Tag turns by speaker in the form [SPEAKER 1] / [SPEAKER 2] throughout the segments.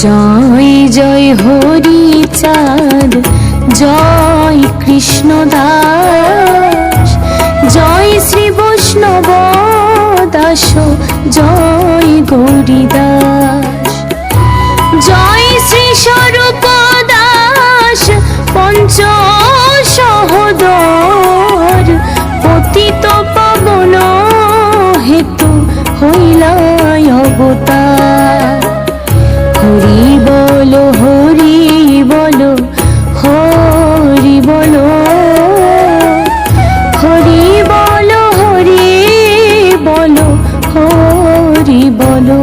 [SPEAKER 1] জয় জয় হরি চাঁদ, জয় কৃষ্ণ দাস, জয় শ্রী বৈষ্ণব দাস, জয় গৌরী দাস, জয় শ্রী স্বরূপ দাস পঞ্চ সহোদর, পতিত পাবন হেতু হইলা অবতার। হরি বলো হরি বলো হরি বলো, হরি বলো হরি বলো হরি বলো।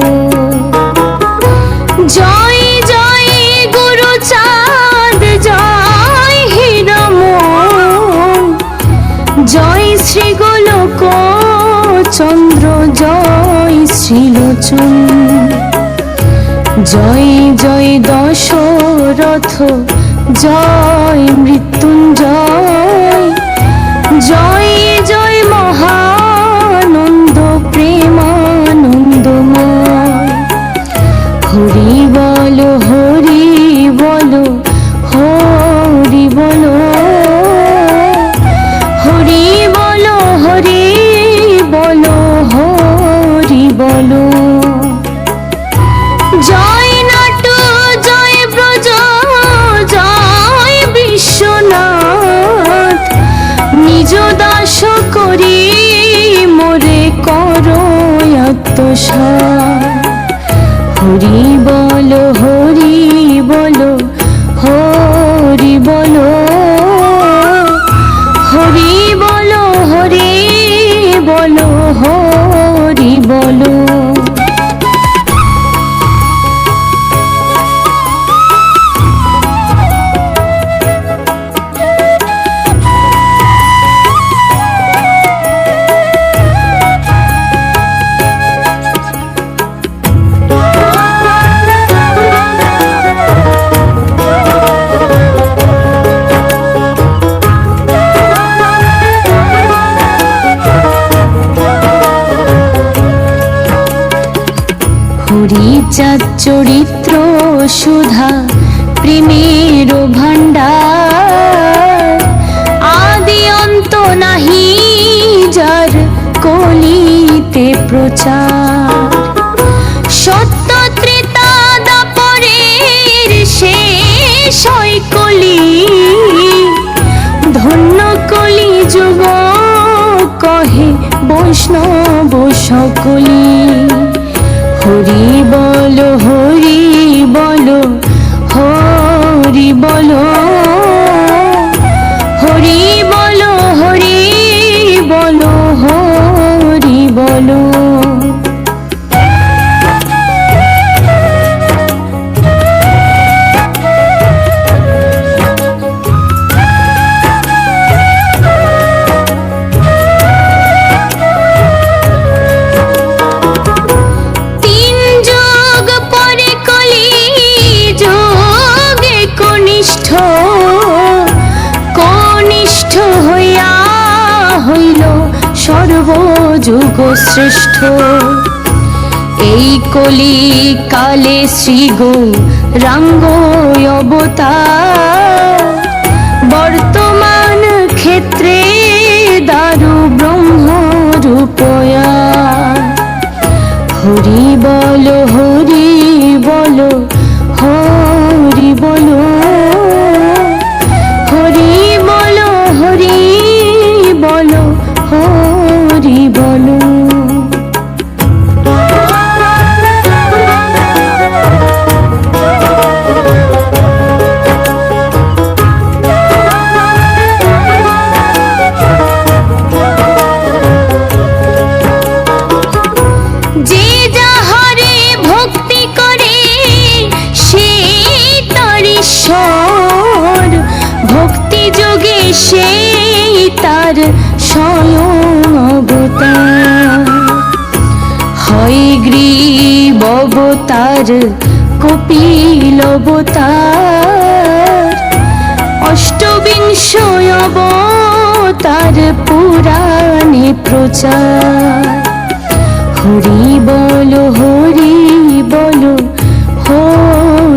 [SPEAKER 1] জয় জয় গুরু চাঁদ, জয় হীরামন, জয় শ্রী গোলক চন্দ্র, জয় শ্রীলোচন, জয় জয় দশরথ, জয় মৃত্যুঞ্জয়, জয় জয় মহানন্দ প্রেমানন্দময়। হরি বলো হরি বলো হরি বলো, হরি বলো হরি বলো হরি বলো। জয় নাটু জয় ব্রজ, জয় বিশ্বনাথ, নিজ দাস করি মোরে করো আত্মসাৎ। হরি বলো হরি বলো হরি বলো, হরি বলো হরি বলো হরি বলো। হরিচাঁদ চরিত্র সুধা প্রেমের ভাণ্ডার, আদি অন্ত নাহি যার কলিতে প্রচার। সত্য ত্রেতা দাপরের শেষ হয় কলি, ধন্য কলি যুগ কহে বৈষ্ণব সকলি। হরি বলো হরি বলো হরি বলো, হরি বলো হরি বলো হরি বলো। কনিষ্ঠ হইয়া হইল সর্বযুগ শ্রেষ্ঠ, এই কলি কালে শ্রী গৌরাঙ্গ অবতার। বর্তমান ক্ষেত্রে দারু ব্রহ্ম রূপয়া। হরি বলো হরি বলো হরি বলো, হরি বলো হরি বলো হরি বলো। যে যাহারে ভক্তি করে সে তার ঈশ্বর, ভক্তি যোগে সেই তার স্বয়ং অবতার। হয় গ্রীব অবতার কপিল অবতার, অষ্টবিংশ অবতার পুরাণে প্রচার। হরি বলো হরি বলো হরি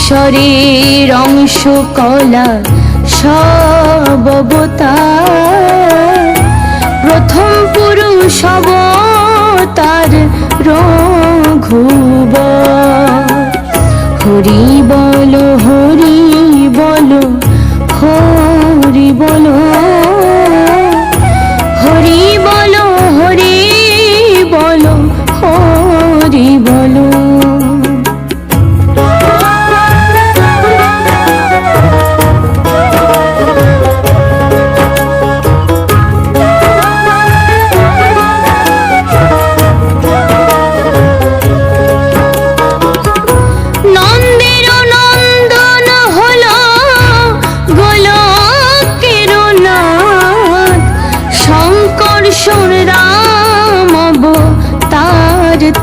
[SPEAKER 1] ঈশ্বরের অংশ কলা সব অবতার, প্রথম পুরুষ অবতার রঘুবর। হরি বলো হরি বলো হরি বলো, হরি বলো হরি বলো হরি বলো।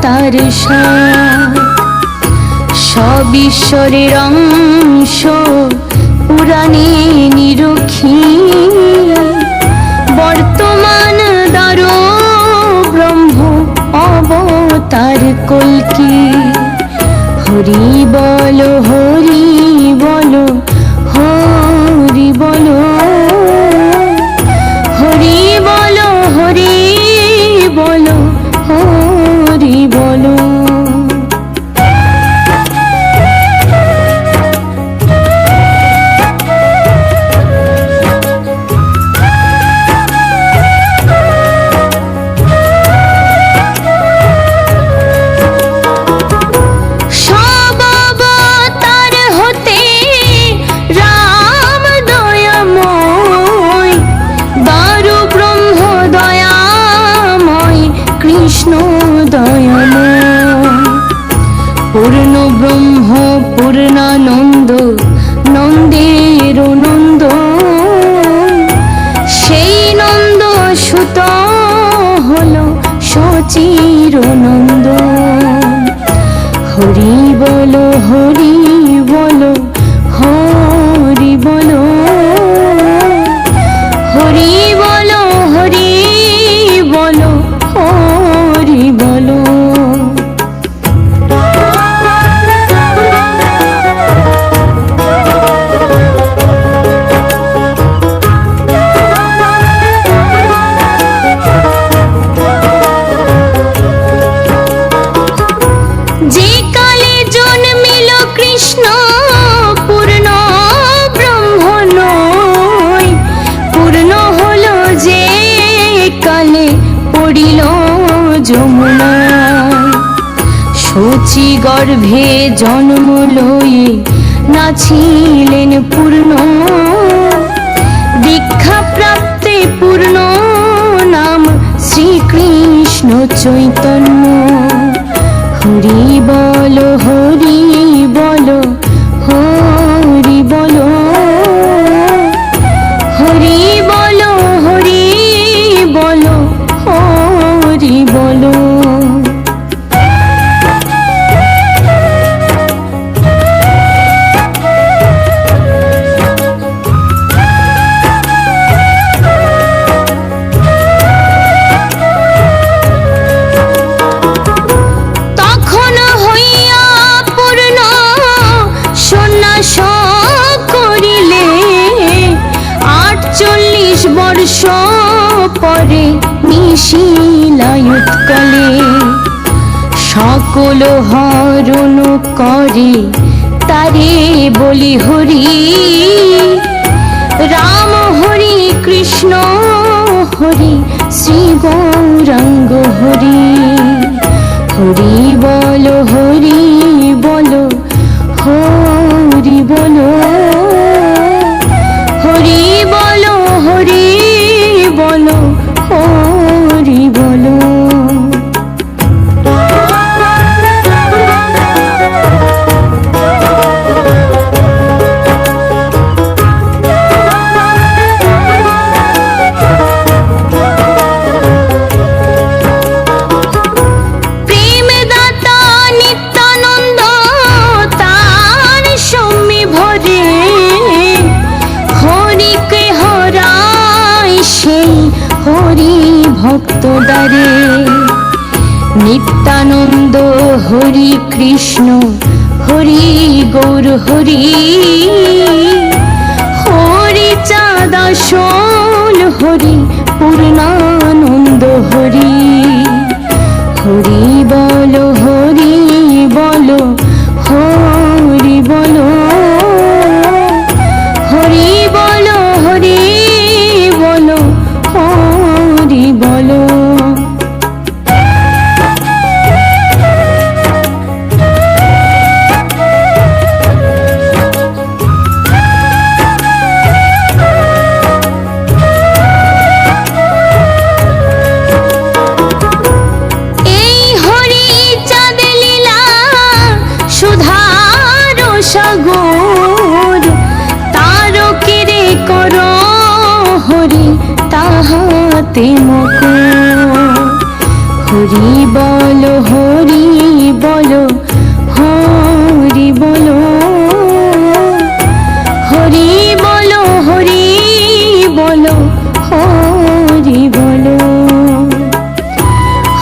[SPEAKER 1] তার সব ঈশ্বরের অংশ, পুরাণে নিরখী, বর্তমান দারো ব্রহ্ম অবতার কল্কি। হরি বলো হরি বলো হরি বলো, হরি বলো হরি বলো হরি বলো। সব অবতার হতে রাম দয়াময়, দারু ব্রহ্ম দয়াময়, কৃষ্ণ দয়াময়। পূর্ণ ব্রহ্ম পূর্ণানন্দ, নন্দের নন্দ, সেই নন্দ সুত হলো সচির নন্দ। হরি বলো হরি বলো হরি বলো, হরি বলো হরি বলো হরি বলো। যে কালে জন্মিল কৃষ্ণ পূর্ণ ব্রহ্ম নয়, পূর্ণ হলো যে কালে পড়িল যমুনায়। শচী গর্ভে জন্ম লয়ে নাছিলেন পূর্ণ, দীক্ষা প্রাপ্তে পূর্ণ নাম শ্রীকৃষ্ণ চৈতন্য। হরি বলো হরি বলো হরি বলো, হরি বলো হরি বলো হরি বলো। বর্ষ পরে নিশিলায়ুৎকালে, সকল হরণ করে তারে বলি হরি। রাম হরি কৃষ্ণ হরি শ্রী গৌরাঙ্গ হরি। হরি বলো হরি বলো হরি বলো, হরি বলো হরি বলো হরি বলো। হরি ভক্ত দ্বারে, নিত্যানন্দ হরি কৃষ্ণ হরি গৌর হরি হরি চাঁদাসন হরি পূর্ণানন্দ হরি হরি বলো হরি বলো হরি বলো হরি বলো হরি বলো হরি বলো সাগর তারকেরে কর হরি তাহাতে মকর হরি বলো হরি বলো হরি বলো হরি বলো হরি বলো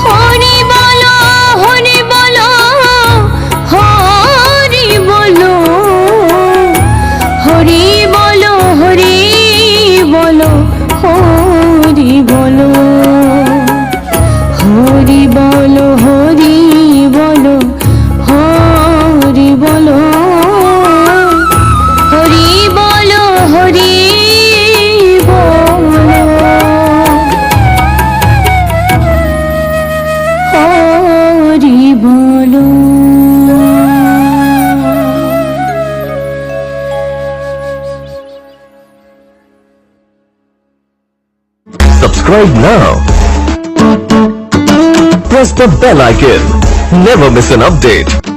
[SPEAKER 1] হরি বলো হরি বলো হরি বলো হরি বলো হরি বলো হরি বলো হরি বলো হরি বলো হরি বলো হরি বলো হরি বলো হরি বলো হরি বলো
[SPEAKER 2] Subscribe now. Press the bell icon. Never miss an update.